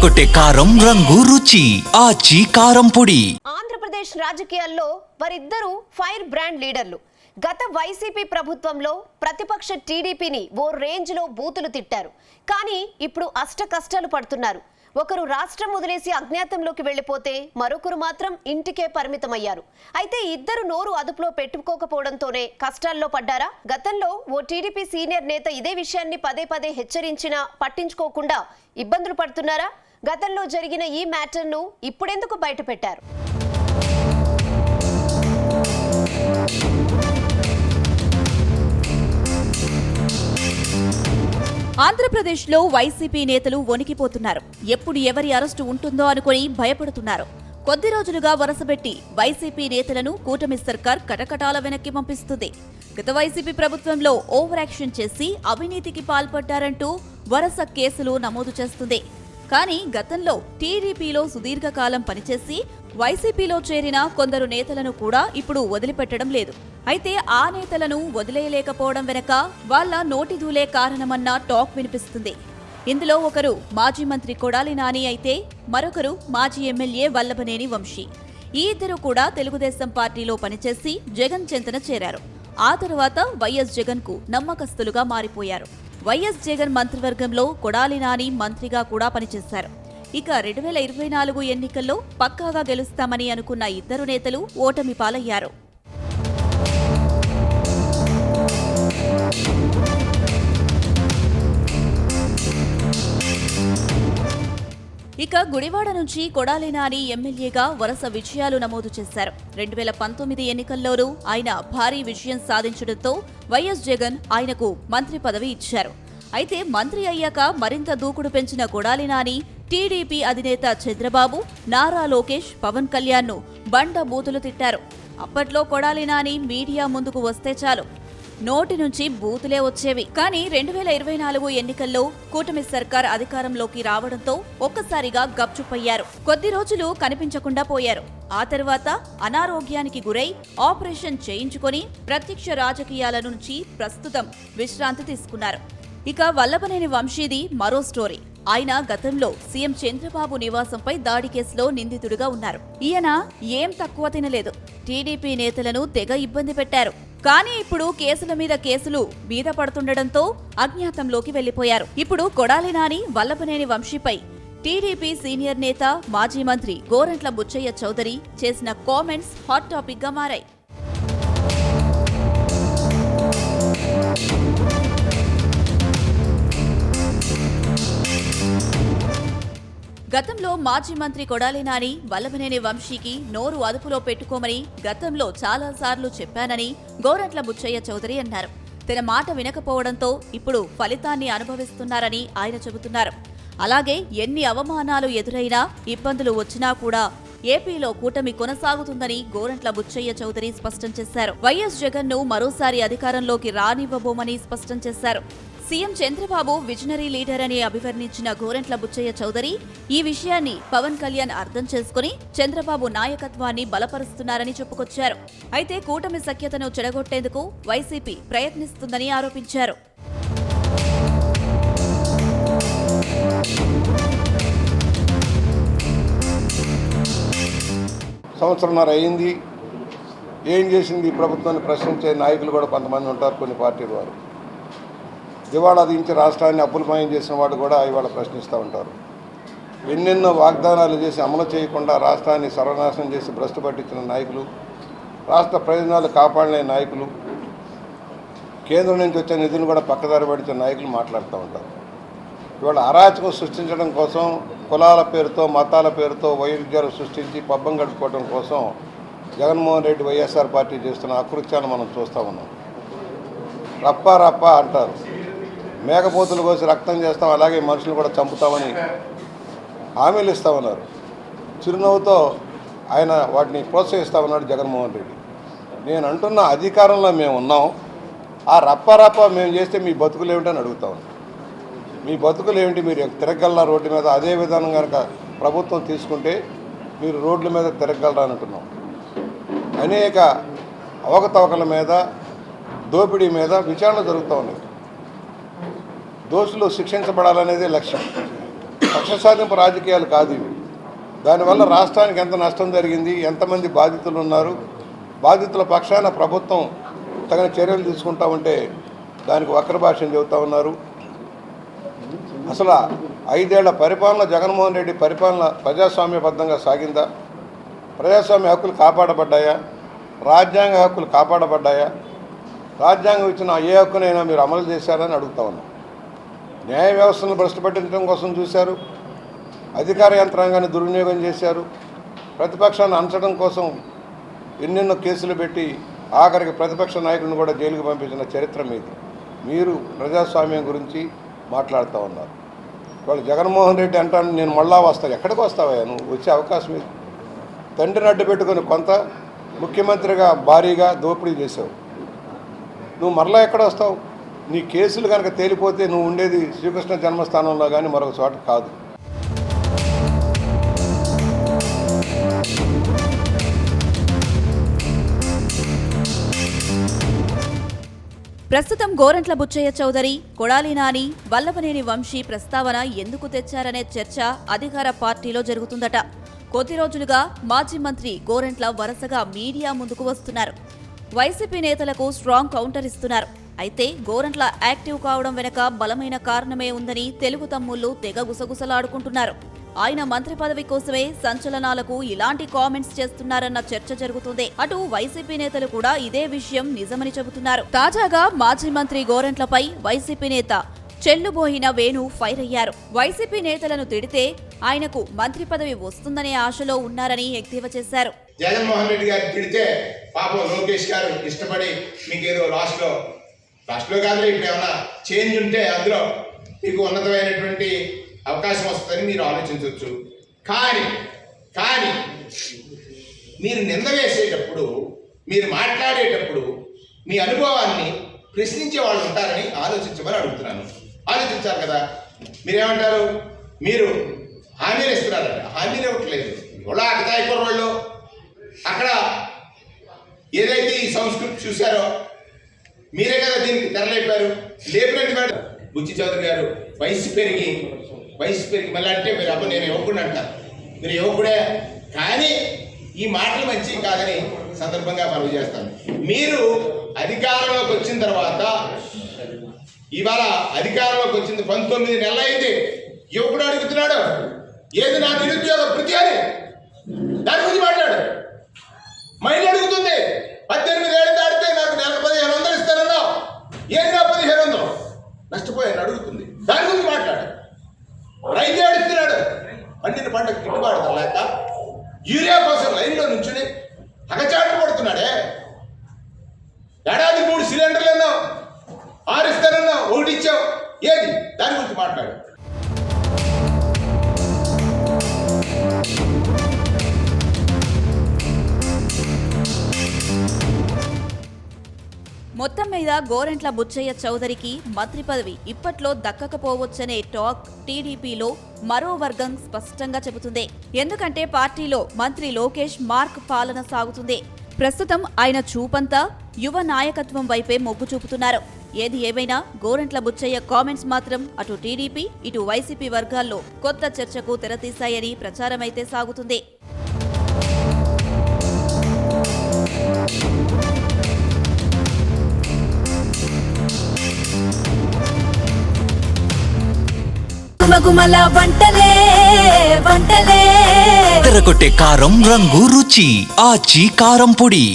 అదరగొట్టే కారం రంగు రుచి ఆచి కారం పొడి. ఆంధ్రప్రదేశ్ రాజకీయాల్లో వారిద్దరూ ఫైర్ బ్రాండ్ లీడర్లు. గత వైసీపీ ప్రభుత్వంలో ప్రతిపక్ష టీడీపీని ఓ రేంజ్లో బూతులు తిట్టారు. కానీ ఇప్పుడు అష్ట కష్టాలు పడుతున్నారు. ఒకరు రాష్ట్రం వదిలేసి అజ్ఞాతంలోకి వెళ్లిపోతే మరొకరు మాత్రం ఇంటికే పరిమితమయ్యారు. అయితే ఇద్దరు నోరు అదుపులో పెట్టుకోకపోవడంతోనే కష్టాల్లో పడ్డారా? గతంలో ఓ టీడీపీ సీనియర్ నేత ఇదే విషయాన్ని పదే పదే హెచ్చరించినా పట్టించుకోకుండా ఇబ్బందులు పడుతున్నారా? గతంలో జరిగిన ఈ మ్యాటర్ను ఇప్పుడెందుకు బయటపెట్టారు? ఆంధ్రప్రదేశ్లో వైసీపీ నేతలు వణికిపోతున్నారు. ఎప్పుడు ఎవరి అరెస్టు ఉంటుందో అనుకుని భయపడుతున్నారు. కొద్ది రోజులుగా వరుసపెట్టి వైసీపీ నేతలను కూటమి సర్కార్ కటకటాల వెనక్కి పంపిస్తుంది. గత వైసీపీ ప్రభుత్వంలో ఓవర్ యాక్షన్ చేసి అవినీతికి పాల్పడ్డారంటూ వరుస కేసులు నమోదు చేస్తుంది. కానీ గతంలో టీడీపీలో సుదీర్ఘకాలం పనిచేసి వైసీపీలో చేరిన కొందరు నేతలను కూడా ఇప్పుడు వదిలిపెట్టడం లేదు. అయితే ఆ నేతలను వదిలేయలేకపోవడం వెనక వాళ్ల నోటిదూలే కారణమన్న టాక్ వినిపిస్తుంది. ఇందులో ఒకరు మాజీ మంత్రి కొడాలి నాని అయితే మరొకరు మాజీ ఎమ్మెల్యే వల్లభనేని వంశీ. ఈ ఇద్దరు కూడా తెలుగుదేశం పార్టీలో పనిచేసి జగన్ చెంతన చేరారు. ఆ తరువాత వైఎస్ జగన్ కు నమ్మకస్తులుగా మారిపోయారు. వైఎస్ జగన్ మంత్రివర్గంలో కొడాలి నాని మంత్రిగా కూడా పనిచేశారు. ఇక 2024 ఎన్నికల్లో పక్కాగా గెలుస్తామని అనుకున్న ఇద్దరు నేతలు ఓటమి పాలయ్యారు. ఇక గుడివాడ నుంచి కొడాలి నాని ఎమ్మెల్యేగా వరుస విజయాలు నమోదు చేశారు. 2019 ఎన్నికల్లోనూ ఆయన భారీ విజయం సాధించడంతో వైఎస్ జగన్ ఆయనకు మంత్రి పదవి ఇచ్చారు. అయితే మంత్రి అయ్యాక మరింత దూకుడు పెంచిన కొడాలి నాని టీడీపీ అధినేత చంద్రబాబు, నారా లోకేష్, పవన్ కళ్యాణ్ ను బండ బూతులు తిట్టారు. అప్పట్లో కొడాలి నాని మీడియా ముందుకు వస్తే చాలు నోటి నుంచి బూతులే వచ్చేవి. కానీ 2024 ఎన్నికల్లో కూటమి సర్కార్ అధికారంలోకి రావడంతో ఒక్కసారిగా గప్చుప్పయ్యారు. కొద్ది రోజులు కనిపించకుండా పోయారు. ఆ తర్వాత అనారోగ్యానికి గురై ఆపరేషన్ చేయించుకొని ప్రత్యక్ష రాజకీయాల నుంచి ప్రస్తుతం విశ్రాంతి తీసుకున్నారు. ఇక వల్లభనేని వంశీది మరో స్టోరీ. ఆయన గతంలో సీఎం చంద్రబాబు నివాసంపై దాడి కేసులో నిందితుడిగా ఉన్నారు. ఈయన ఏం తక్కువ తినలేదు. టీడీపీ నేతలను తెగ ఇబ్బంది పెట్టారు. కానీ ఇప్పుడు కేసుల మీద కేసులు మీద పడుతుండటంతో అజ్ఞాతంలోకి వెళ్లిపోయారు. ఇప్పుడు కొడాలి నాని, వల్లభనేని వంశీపై టీడీపీ సీనియర్ నేత మాజీ మంత్రి గోరంట్ల బుచ్చయ్య చౌదరి చేసిన కామెంట్స్ హాట్ టాపిక్ గా మారాయి. గతంలో మాజీ మంత్రి కొడాలి నాని, వల్లభనేని వంశీకి నోరు అదుపులో పెట్టుకోమని గతంలో చాలాసార్లు చెప్పానని గోరంట్ల బుచ్చయ్య చౌదరి అన్నారు. తన మాట వినకపోవడంతో ఇప్పుడు ఫలితాన్ని అనుభవిస్తున్నారని ఆయన చెబుతున్నారు. అలాగే ఎన్ని అవమానాలు ఎదురైనా, ఇబ్బందులు వచ్చినా కూడా ఏపీలో కూటమి కొనసాగుతుందని గోరంట్ల బుచ్చయ్య చౌదరి స్పష్టం చేశారు. వైఎస్ జగన్ ను మరోసారి అధికారంలోకి రానివ్వబోమని స్పష్టం చేశారు. సీఎం చంద్రబాబు విజనరీ లీడర్ అని అభివర్ణించిన గోరంట్ల బుచ్చయ్య చౌదరి ఈ విషయాన్ని పవన్ కళ్యాణ్ అర్థం చేసుకుని చంద్రబాబు నాయకత్వాన్ని బలపరుస్తున్నారని చెప్పుకొచ్చారు. అయితే కూటమి సఖ్యతను చెడగొట్టేందుకు వైసీపీ ప్రయత్నిస్తుందని ఆరోపించారు. సంవత్సరంన్నర అయింది, ఏం చేసింది ప్రభుత్వాన్ని ప్రశ్నించే నాయకులు కూడా కొంతమంది ఉంటారు. కొన్ని పార్టీల వారు దివాళా దించి రాష్ట్రాన్ని అప్పులమయం చేసిన వాడు కూడా ఇవాళ ప్రశ్నిస్తూ ఉంటారు. ఎన్నెన్నో వాగ్దానాలు చేసి అమలు చేయకుండా రాష్ట్రాన్ని సర్వనాశనం చేసి భ్రష్టు పట్టించిన నాయకులు, రాష్ట్ర ప్రయోజనాలు కాపాడలేని నాయకులు, కేంద్రం నుంచి వచ్చే నిధులు కూడా పక్కదారి పట్టించిన నాయకులు మాట్లాడుతూ ఉంటారు. ఇవాళ అరాచకం సృష్టించడం కోసం, కులాల పేరుతో, మతాల పేరుతో వైరుధ్యాలు సృష్టించి పబ్బం గడుపుకోవడం కోసం జగన్మోహన్ రెడ్డి, వైఎస్ఆర్ పార్టీ చేస్తున్న అకృత్యాలను మనం చూస్తూ ఉన్నాం. రప్ప రప్ప అంటారు. మేకపోతులు కోసి రక్తం చేస్తాం, అలాగే మనుషులు కూడా చంపుతామని హామీలు ఇస్తూ ఉన్నారు. చిరునవ్వుతో ఆయన వాటిని ప్రోత్సహిస్తూ ఉన్నాడు జగన్మోహన్ రెడ్డి. నేను అంటున్న అధికారంలో మేము ఉన్నాం, ఆ రప్ప మేము చేస్తే మీ బతుకులు ఏమిటని అడుగుతా ఉన్నాం. మీ బతుకులు ఏమిటి? మీరు తిరగలరా రోడ్డు మీద? అదే విధానం కనుక ప్రభుత్వం తీసుకుంటే మీరు రోడ్ల మీద తిరగలరా అంటున్నాం. అనేక అవకతవకల మీద, దోపిడీ మీద విచారణ జరుగుతూ ఉన్నాయి. దోషులు శిక్షించబడాలనేదే లక్ష్యం. కక్ష సాధింపు రాజకీయాలు కాదు ఇవి. దానివల్ల రాష్ట్రానికి ఎంత నష్టం జరిగింది, ఎంతమంది బాధితులు ఉన్నారు, బాధితుల పక్షాన ప్రభుత్వం తగిన చర్యలు తీసుకుంటా ఉంటే దానికి వక్ర భాషను చెబుతూ ఉన్నారు. అసలు 5 ఏళ్ల పరిపాలన జగన్మోహన్ రెడ్డి పరిపాలన ప్రజాస్వామ్యబద్ధంగా సాగిందా? ప్రజాస్వామ్య హక్కులు కాపాడబడ్డాయా? రాజ్యాంగ హక్కులు కాపాడబడ్డాయా? రాజ్యాంగం ఇచ్చిన ఏ హక్కునైనా మీరు అమలు చేశారని అడుగుతా ఉన్నాం. న్యాయ వ్యవస్థను భ్రష్టుపట్టించడం కోసం చూశారు, అధికార యంత్రాంగాన్ని దుర్వినియోగం చేశారు, ప్రతిపక్షాన్ని అంచడం కోసం ఎన్నెన్నో కేసులు పెట్టి ఆఖరికి ప్రతిపక్ష నాయకుడిని కూడా జైలుకు పంపించిన చరిత్ర మీది. మీరు ప్రజాస్వామ్యం గురించి మాట్లాడుతూ ఉన్నారు. వాళ్ళు జగన్మోహన్ రెడ్డి అంటాను, నేను మళ్ళా వస్తాను. ఎక్కడికి వస్తావా నువ్వు? వచ్చే అవకాశం ఇది. తండ్రిని అడ్డు పెట్టుకొని కొంత ముఖ్యమంత్రిగా భారీగా దోపిడీ చేసావు. నువ్వు మరలా ఎక్కడ వస్తావు? నీ కేసులు కనుక తేలిపోతే నువ్వు ఉండేది శ్రీకృష్ణ జన్మస్థానంలో కానీ మరొక చోట కాదు. ప్రస్తుతం గోరంట్ల బుచ్చయ్య చౌదరి, కొడాలి నాని, వల్లభనేని వంశీ ప్రస్తావన ఎందుకు తెచ్చారనే చర్చ అధికార పార్టీలో జరుగుతుందట. కొద్ది రోజులుగా మాజీ మంత్రి గోరంట్ల వరుసగా మీడియా ముందుకు వస్తున్నారు. వైసీపీ నేతలకు స్ట్రాంగ్ కౌంటర్ ఇస్తున్నారు. అయితే గోరంట్ల యాక్టివ్ కావడం వెనక బలమైన కారణమే ఉందని తెలుగు తమ్ముళ్లు తెగ గుసగుసలాడుకుంటున్నారు. ఆయన మంత్రి పదవి కోసమే సంచలనాలకు ఇలాంటి కామెంట్స్ చేస్తున్నారన్న చర్చ జరుగుతుంది. అటు వైసీపీ నేతలు కూడా ఇదే విషయం నిజమని చెబుతున్నారు. తాజాగా మాజీ మంత్రి గోరంట్లపై వైసీపీ నేత చెల్లుబోయిన వేణు ఫైర్ అయ్యారు. వైసీపీ నేతలను తిడితే ఆయనకు మంత్రి పదవి వస్తుందనే ఆశలో ఉన్నారని ఎద్దేవా చేశారు. జగన్మోహన్ రెడ్డి గారిని తిడితే పాపం లోకేష్ గారు ఇష్టపడి మీకేదో లాస్ట్లో కాదు, ఇప్పుడు ఏమైనా చేంజ్ ఉంటే అందులో మీకు ఉన్నతమైనటువంటి అవకాశం వస్తుందని మీరు ఆలోచించవచ్చు. కానీ మీరు నింద వేసేటప్పుడు, మీరు మాట్లాడేటప్పుడు మీ అనుభవాన్ని ప్రశ్నించే వాళ్ళు ఉంటారని ఆలోచించమని అడుగుతున్నాను. ఆలోచించాలి కదా. మీరేమంటారు? మీరు హామీలు ఇస్తున్నారట, హామీలు ఇవ్వట్లేదు. ఇవాళ అకతాయిపూర్ వాళ్ళు అక్కడ ఏదైతే ఈ సంస్కృతి చూశారో మీరే కదా దీనికి తెరలేపారు. లేపినట్టు మేడం బుచ్చి చౌదరి గారు వయసు పెరిగి మళ్ళీ అంటే మీరు అప్పుడు నేను యువకుడు అంటారు. మీరు యువకుడే, కానీ ఈ మాటలు మంచి కాదని సందర్భంగా మనవి చేస్తాను. మీరు అధికారంలోకి వచ్చిన తర్వాత, ఇవాళ అధికారంలోకి వచ్చింది 19 నెలలు అయింది. యువకుడు అడుగుతున్నాడు, ఏది నా నిరుద్యోగ భృతి అని, దాని గురించి మాట్లాడు. మహిళ అడుగుతుంది, 18 ఏళ్ళు దాటితే నాకు నెలకు 1500 ఇస్తానన్నా, ఏది నా 1500 నష్టపోయాను అడుగుతుంది. దాని గురించి మాట్లాడు. రైతు అడుగుతున్నాడు, పండిన పంటకు గిట్టుబాటు లేక యూరియా కోసం లైన్లో నుంచుని అగచాటు పడుతున్నాడే. ఏడాది 3 సిలిండర్లు అన్నావు, 6 ఇస్తానన్నావు, 1 ఇచ్చావు, ఏది? దాని గురించి మాట్లాడు. మొత్తం మీద గోరంట్ల బుచ్చయ్య చౌదరికి మంత్రి పదవి ఇప్పట్లో దక్కకపోవచ్చనే టాక్ టీడీపీలో మరో వర్గం స్పష్టంగా చెబుతుంది. ఎందుకంటే పార్టీలో మంత్రి లోకేష్ మార్క్ పాలన సాగుతుంది. ప్రస్తుతం ఆయన చూపంతా యువ నాయకత్వం వైపే మొగ్గు చూపుతున్నారు. ఏది ఏమైనా గోరంట్ల బుచ్చయ్య కామెంట్స్ మాత్రం అటు టీడీపీ ఇటు వైసీపీ వర్గాల్లో కొత్త చర్చకు తెరతీశాయని ప్రచారమైతే సాగుతుంది. గుమగుమల వంటలే తెరకొట్టే కారం రంగు రుచి ఆచి కారం పొడి.